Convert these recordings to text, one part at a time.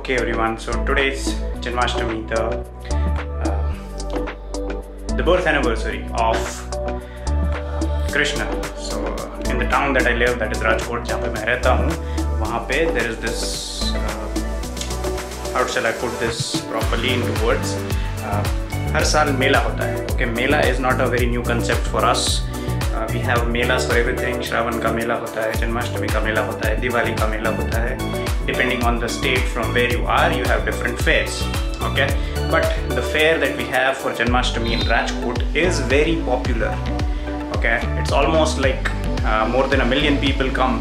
Okay everyone, so today's Janmashtami, the birth anniversary of Krishna. So in the town that I live, that is Rajkot, जहाँ पे मैं रहता हूँ, वहाँ पे there is this how shall I put this properly into words? हर साल मेला होता है. Okay, Mela is not a very new concept for us. We have melas for everything. Shravan का मेला होता है, जन्माष्टमी का मेला होता है, दिवाली का मेला होता है. Depending on the state from where you are, you have different fairs. Okay, but the fair that we have for Janmashtami in Rajkot is very popular. Okay, it's almost like more than 1 million people come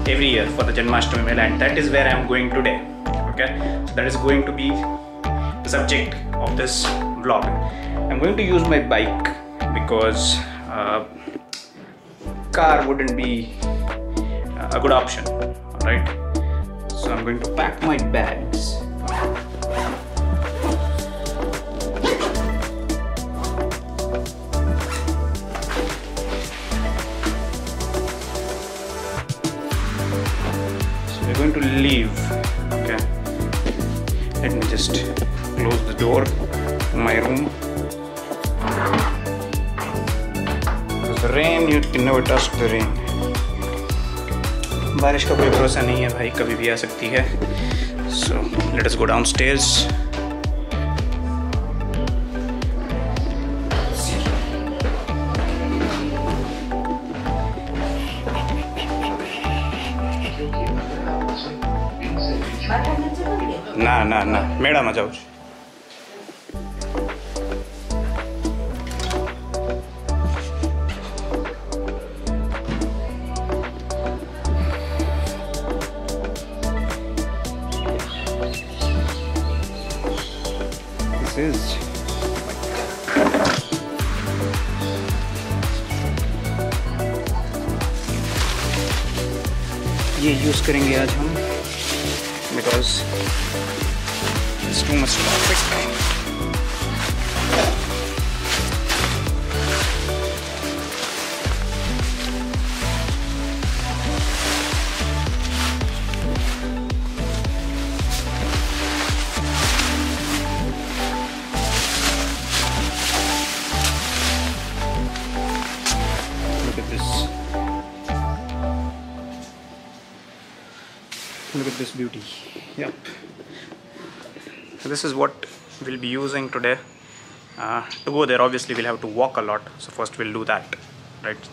every year for the Janmashtami Mela, and that is where I am going today. Okay, so that is going to be the subject of this vlog. I'm going to use my bike because car wouldn't be a good option. Alright, so I'm going to pack my bags. We're going to leave. Okay, let me just close the door to my room. Because the rain, you can never touch the rain. बारिश का कोई भरोसा नहीं है भाई, कभी भी आ सकती है. So let us go downstairs. ना मैडम आ जाओ. This is ये यूज करेंगे आज हम because it's too much traffic. Look at this. Look at this beauty. Yep. So this is what we'll be using today. To go there, obviously we'll have to walk a lot. So first we'll do that, right?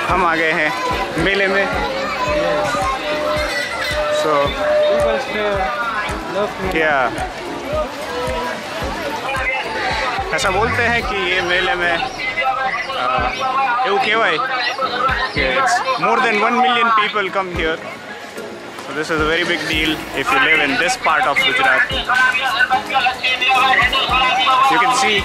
हम आ गए हैं मेले में. So क्या ऐसा बोलते हैं कि ये मेले में more than 1 million people come here. So this is a very big deal if you live in this part of Gujarat. You can see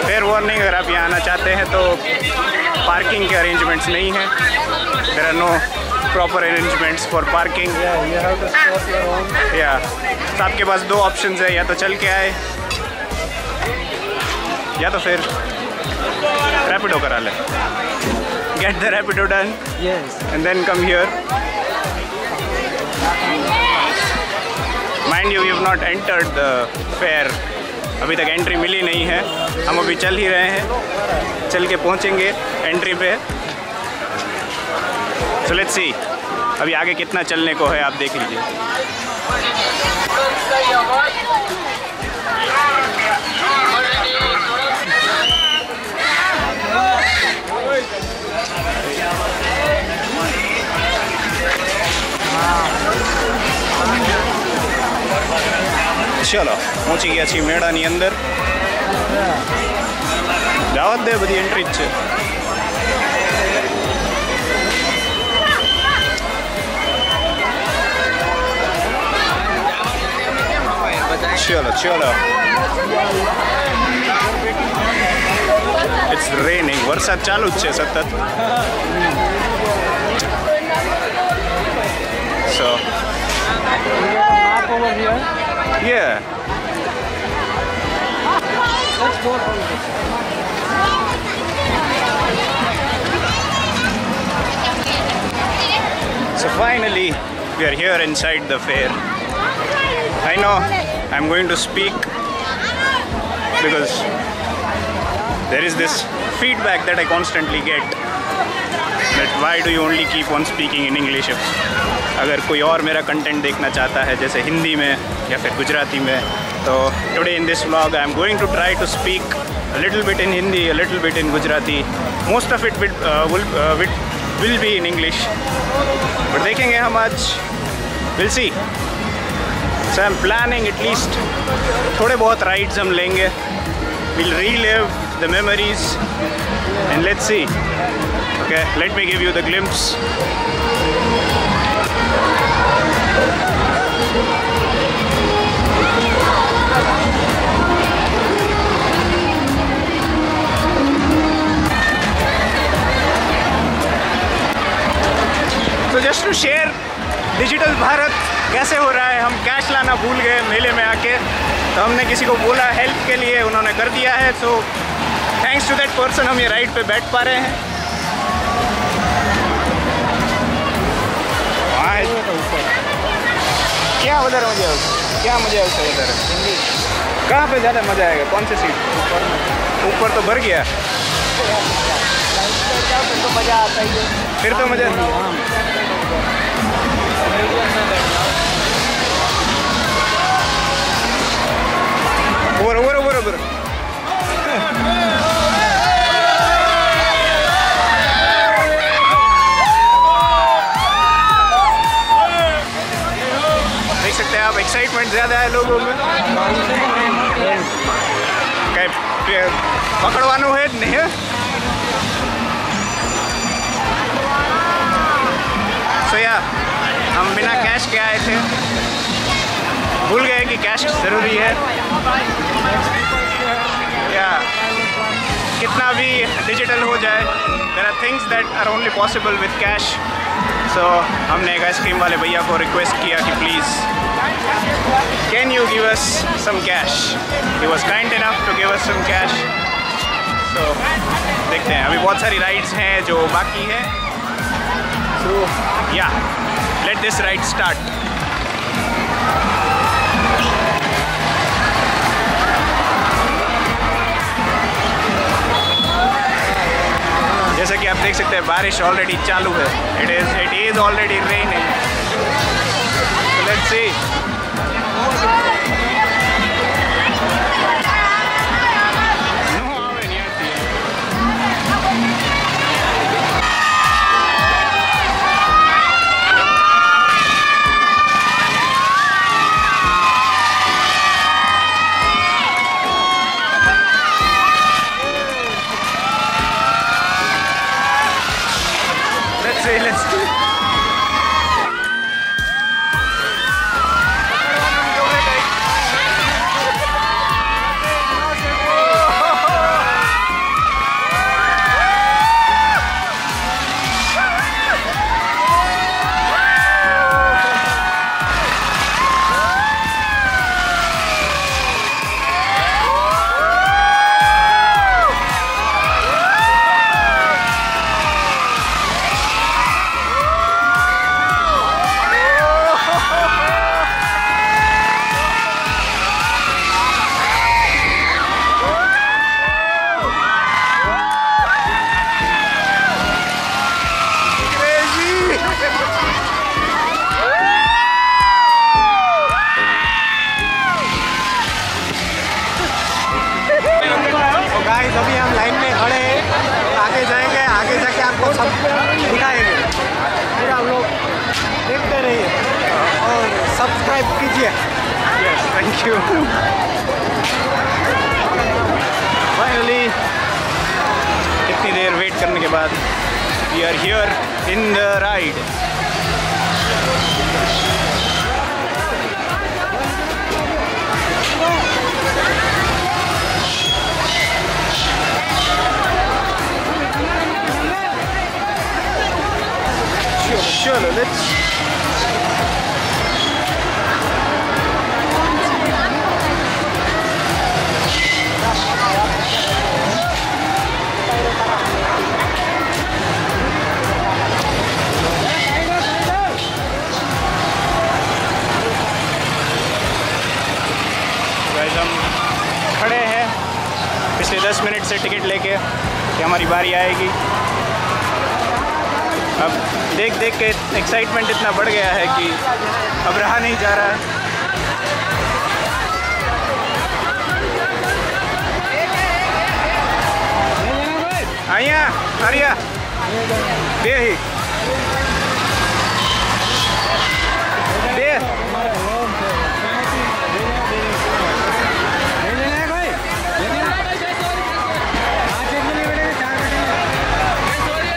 fair warning, अगर आप यहाँ आना चाहते हैं तो पार्किंग के अरेंजमेंट्स नहीं हैं. There are no proper arrangements for parking. या तो आपके पास 2 ऑप्शंस है, या तो चल के आए या तो फिर रैपिडो करा ले. Get the Rapido done and then come here. Mind you have not entered the fare अभी तक एंट्री मिली नहीं है। हम अभी चल ही रहे हैं, चल के पहुंचेंगे एंट्री पे। सो लेट्स सी अभी आगे कितना चलने को है, आप देख लीजिए। चलो पहुंची गया छी मेड़ानी अंदर। दावत दे बड़ी एंट्री છે। चलो चलो इट्स रेनिंग, वरसाद चालू જ છે સતત। So yeah, let's go. So finally we are here inside the fair. I know I'm going to speak because there is this feedback that I constantly get that why do you only keep on speaking in English? अगर कोई और मेरा content देखना चाहता है जैसे हिंदी में या फिर गुजराती में, तो today in this vlog I am going to try to speak a little bit in Hindi, a little bit in Gujarati, most of it will be in English, but देखेंगे हम आज, will see. So I am planning at least थोड़े बहुत rides हम लेंगे, will relive the memories and let's see. Okay, let me give you the glimpse. तो just to share digital Bharat कैसे हो रहा है। हम कैश लाना भूल गए मेले में आके, तो हमने किसी को बोला हेल्प के लिए, उन्होंने कर दिया है। So thanks to that person हम ये राइड पे बैठ पा रहे हैं। क्या उधर मुझे क्या मजा उससे उधर कहाँ पे ज़्यादा मज़ा आएगा? कौन सी सीट? ऊपर तो भर गया, तो मज़ा आता ही है। फिर तो मज़ा। ऊपर ऊपर ऊपर ऊपर देख सकते हैं आप, एक्साइटमेंट ज़्यादा है लोगों में। पकड़वानो है नहीं है। सो या हम बिना कैश के आए थे, भूल गए कि कैश ज़रूरी है। या कितना भी डिजिटल हो जाए, there are things that are only possible with cash. So हमने एक आइसक्रीम वाले भैया को रिक्वेस्ट किया कि please can you give us some cash. He was kind enough to give us some cash. So देखते हैं, अभी बहुत सारी राइड्स हैं जो बाकी है। सो या लेट दिस राइड स्टार्ट। जैसा कि आप देख सकते हैं बारिश ऑलरेडी चालू है। It is already raining. Let's see. Guys अभी हम लाइन में खड़े हैं, आगे जाएंगे, आगे जाके आपको सब दिखाएंगे। फिर आप लोग देखते रहिए और सब्सक्राइब कीजिए। Yes, thank you. फाइनली इतनी देर वेट करने के बाद we are here in the ride. चलो लेट्स हम खड़े हैं पिछले 10 मिनट से टिकट लेके कि हमारी बारी आएगी। अब देख देख के एक्साइटमेंट इतना बढ़ गया है कि अब रहा नहीं जा रहा है। आइया आरिया दे ही दे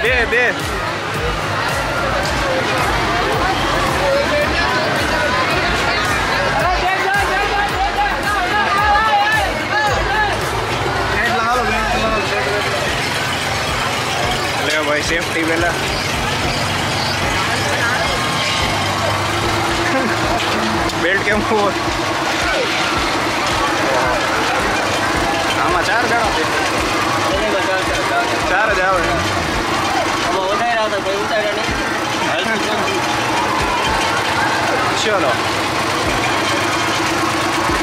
दे दे भाई सेफ्टी बेला बेल्ट के मुँह आम 4 जणा थे 4 जाओ चलो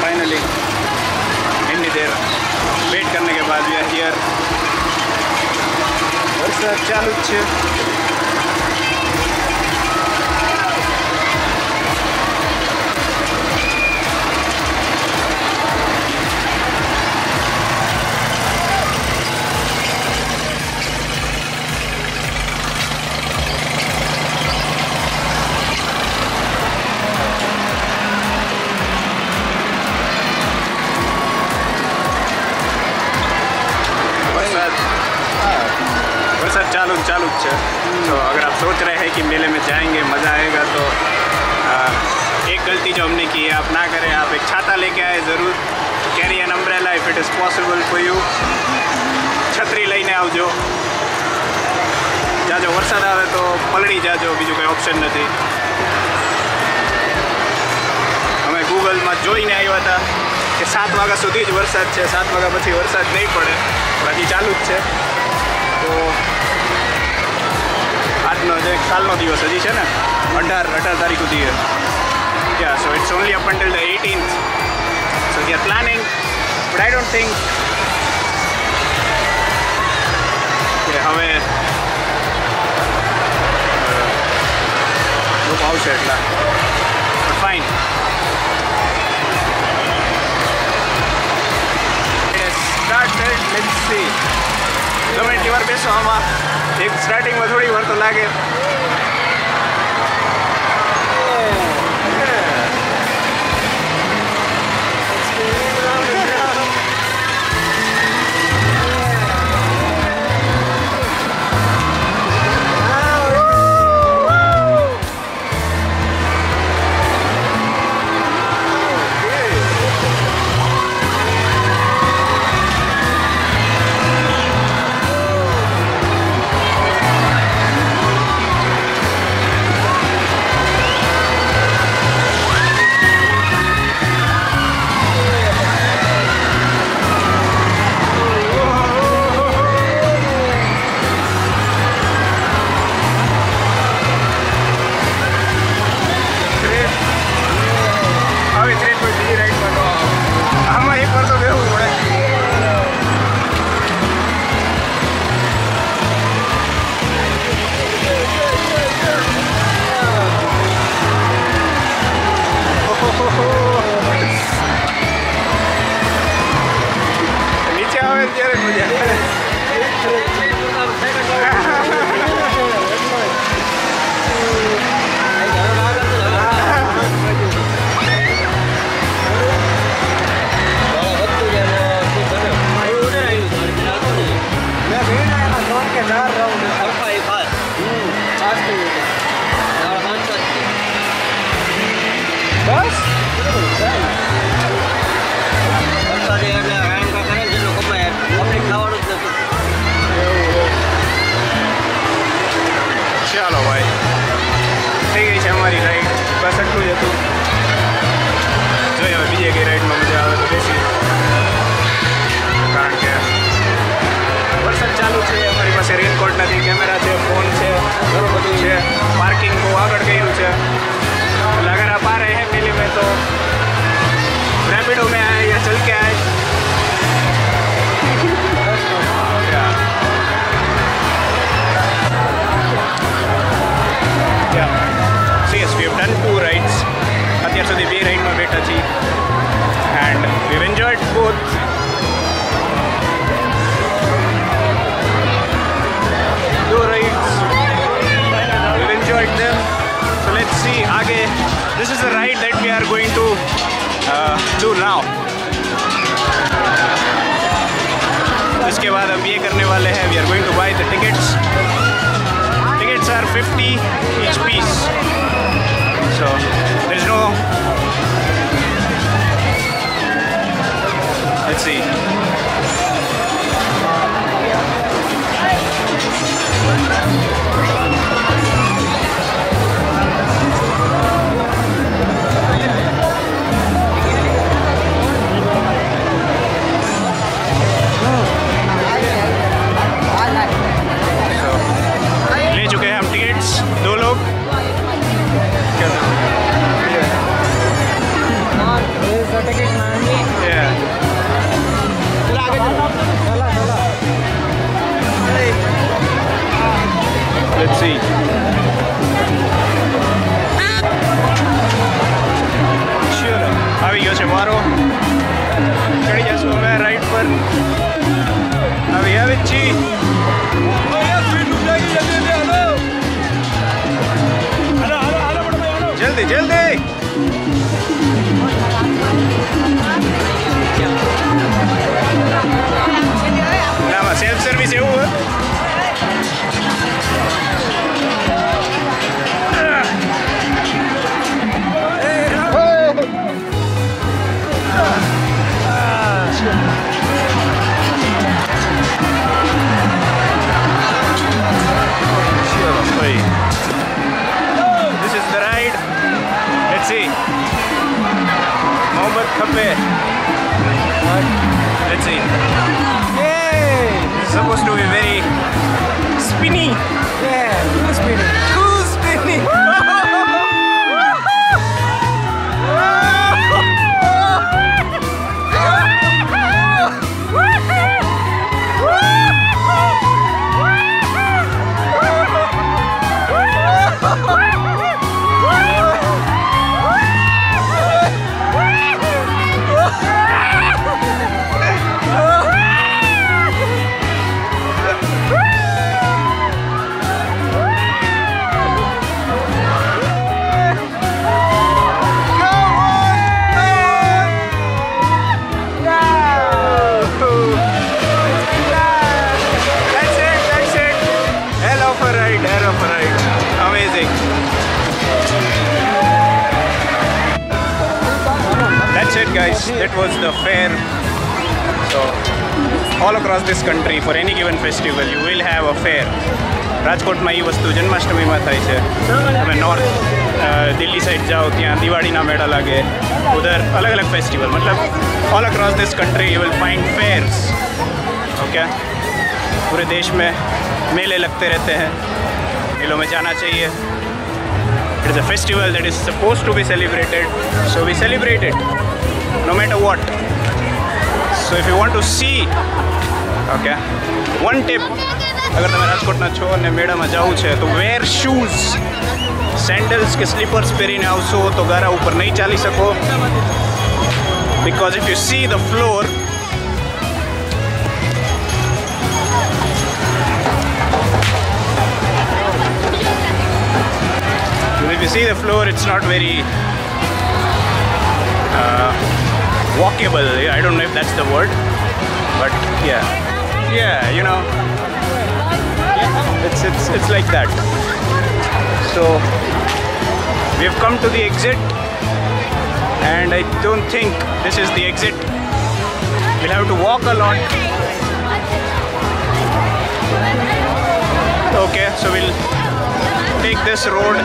फाइनली इतनी देर वेट करने के बाद वी आर हियर। वरसाद चालू है। वरसाद चालू है। तो अगर आप सोच रहे हैं कि मेले में जाएंगे मज़ा आएगा तो एक गलती जो हमने की है आप ना करें। आप एक छाता लेके आए ज़रूर। Carry an umbrella if it is possible for you. छतरी लईने आवजो। जाजो वरसाद आवे तो पलड़ी जाजो, बीजू कोई ऑप्शन नहीं। हमें गूगल में जोईने आव्या था कि 7 वाग्या सुधी ज वरसाद है, 7 वाग्या पछी वरसाद नहीं पड़े, हजी चालू ज है। तो આજનો જે કાલનો દિવસ હજી છે ને 18 તારીખ સુધી છે. Yeah, so it's only up until the 18th. So they are planning, but I don't think કે હવે લોકો આવશે એટલા. But fine. It has started. Let's see. ગમે એટલી વાર બેસો આમાં એક સ્ટાર્ટિંગમાં થોડી વાર તો લાગે. કર્યું છે. अगर आप आ रहे हैं मेले में तो रैपिडो में आए या चल के आए. So yes, we have done 2 rides. અત્યાર સુધી 2 રાઇડમાં બેઠા છીએ and we've enjoyed both. We've enjoyed them. So let's see आगे. This is the ride that we are going to do now. इसके बाद हम ये करने वाले हैं. We are going to buy the tickets. Tickets are 50 each piece. So there is no. Let's see. ले चुके हैं हम टिकट्स 2 लोग. Let's see. Sure. આવી ગયો છે મારો. ચડી જશું અમે રાઈડ પર. આવી છી. જલ્દી જલ્દી. નામાં સેલ્ફ સર્વિસ એવું હોય. This is the ride. Let's see. Mohammed Khappe. Let's see. Yay! It's supposed to be very spinny. Yeah, too spinning. Too spinny. Guys, that was the fair. So all across this country for any given festival you will have a fair. રાજકોટમાં એ વસ્તુ જન્માષ્ટમીમાં થાય છે. તમે north Delhi side જાઓ ત્યાં દિવાળીના મેળા લાગે. ઉધર अलग अलग फेस्टिवल. मतलब all across this country you will find fairs. Okay, पूरे देश में मेले लगते रहते हैं. मेलों में जाना चाहिए. It is a festival that is supposed to be celebrated, so we celebrate it no matter what. So if you want to see, okay, one tip, अगर તમે રાજકોટના છો અને મેળામાં જાવું છે તો wear shoes. Sandals કે slippers પહેરીને આવશો તો ગારા ઉપર નહીં ચાલી શકો. Because if you see the floor, it's not very walkable. I don't know if that's the word, but yeah, you know, it's like that. So we have come to the exit, and I don't think this is the exit. We'll have to walk a lot. Okay, so we'll take this road.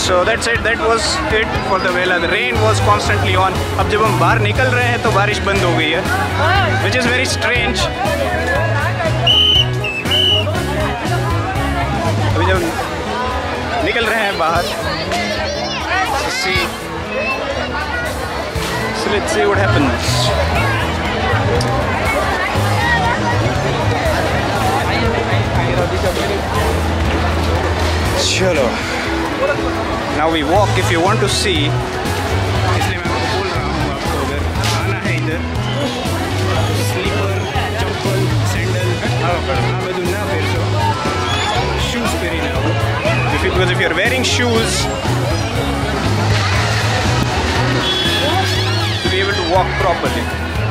So that's it. That was it for the Mela. The rain was constantly on. अब जब हम बाहर निकल रहे हैं तो बारिश बंद हो गई है, which is very strange. अभी जब निकल रहे हैं बाहर, so let's see what happens. चलो, now we walk if you want to see. इसलिए मैं आपको बोल रहा हूँ, आपको अगर आना है इधर, स्लीपर, चप्पल, सैंडल, ना पेरसो, शूज पेरीना हो. Because if you're wearing shoes, to be able to walk properly.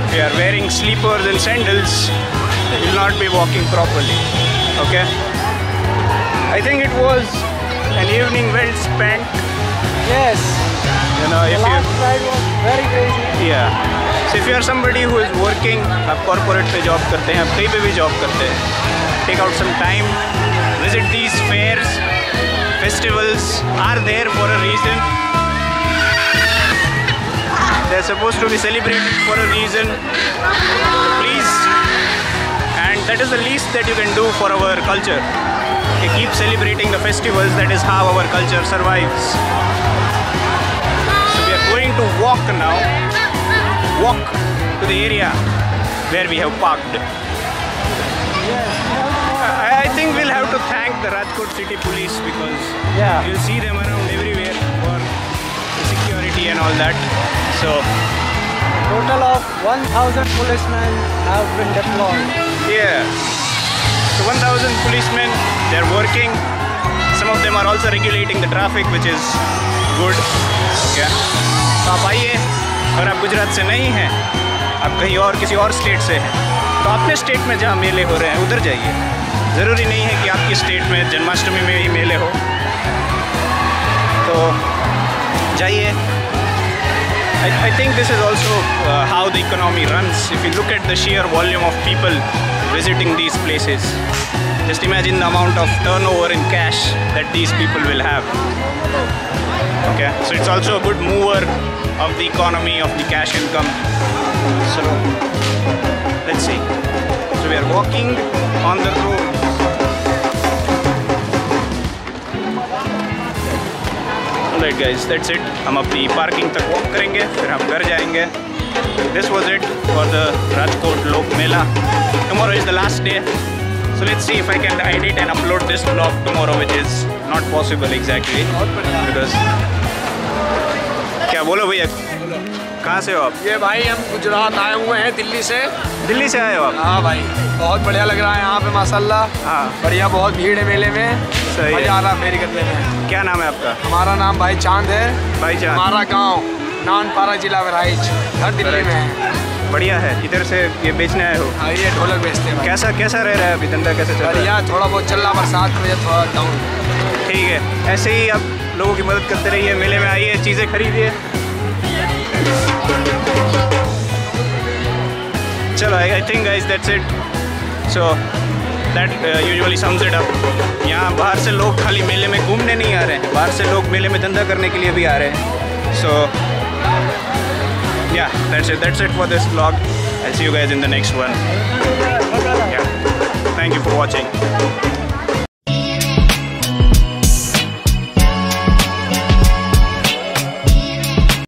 If you are wearing sleepers and sandals, you will not be walking properly. Okay? I think it was an evening well spent. Yes. You know, The if last you ride was very crazy. yeah. So if you are somebody who is working, आप corporate पे job करते हैं, आप कहीं पे भी job करते हैं, take out some time, visit these fairs. Festivals are there for a reason. They're supposed to be celebrated for a reason. Please, and that is the least that you can do for our culture. Okay, keep celebrating the festivals. That is how our culture survives. So we are going to walk now. Walk to the area where we have parked. I think we'll have to thank the Rajkot City Police because you'll see them around everywhere for security and all that. So, Total of 1,000 policemen have been deployed. yeah. So 1,000 policemen, they're working. Some of them are also regulating the traffic, which is good. Okay. तो आप आइए, अगर आप गुजरात से नहीं हैं, आप कहीं और किसी और स्टेट से हैं, तो अपने स्टेट में जहाँ मेले हो रहे हैं उधर जाइए. ज़रूरी नहीं है कि आपकी स्टेट में जन्माष्टमी में ही मेले हो, तो जाइए. I think this is also how the economy runs. If you look at the sheer volume of people visiting these places, just imagine the amount of turnover in cash that these people will have. Okay, so it's also a good mover of the economy, of the cash income. So let's see. So we are walking on the road. Alright guys, that's it. हम अपनी parking तक walk करेंगे, फिर हम घर जाएंगे. This was it for the Rajkot Lok Mela. Tomorrow is the last day. So let's see if I can edit and upload this vlog tomorrow, which is not possible exactly. Because क्या बोलो भैया, कहाँ से हो आप? ये भाई हम गुजरात आए हुए हैं, दिल्ली से. दिल्ली से आए हो आप? हाँ भाई, बहुत बढ़िया लग रहा है यहाँ पे माशाल्लाह. हाँ, बढ़िया, बहुत भीड़ है मेले में. सही है. मजा आ रहा है फेरी करने में. क्या नाम है आपका? हमारा नाम भाई चांद है. भाई चांद. हमारा गांव नानपारा जिला बहराइच, घर दिल्ली में है. बढ़िया है. इधर से ये बेचने आए हो? हाँ, ये ढोलक बेचते हैं. कैसा रह रहा है अभी, धंधा कैसे चल रहा है? बढ़िया, थोड़ा बहुत चल रहा, बरसात की वजह थोड़ा डाउन. ठीक है, ऐसे ही आप लोगों की मदद करते रहिए, मेले में आइए, चीज़ें खरीदिए. चलो, I think guys that's it. So that usually sums it up. यहाँ बाहर से लोग खाली मेले में घूमने नहीं आ रहे हैं, बाहर से लोग मेले में धंधा करने के लिए भी आ रहे हैं. सो yeah, that's it for this vlog. I'll see you guys in the next one. Yeah, thank you for watching.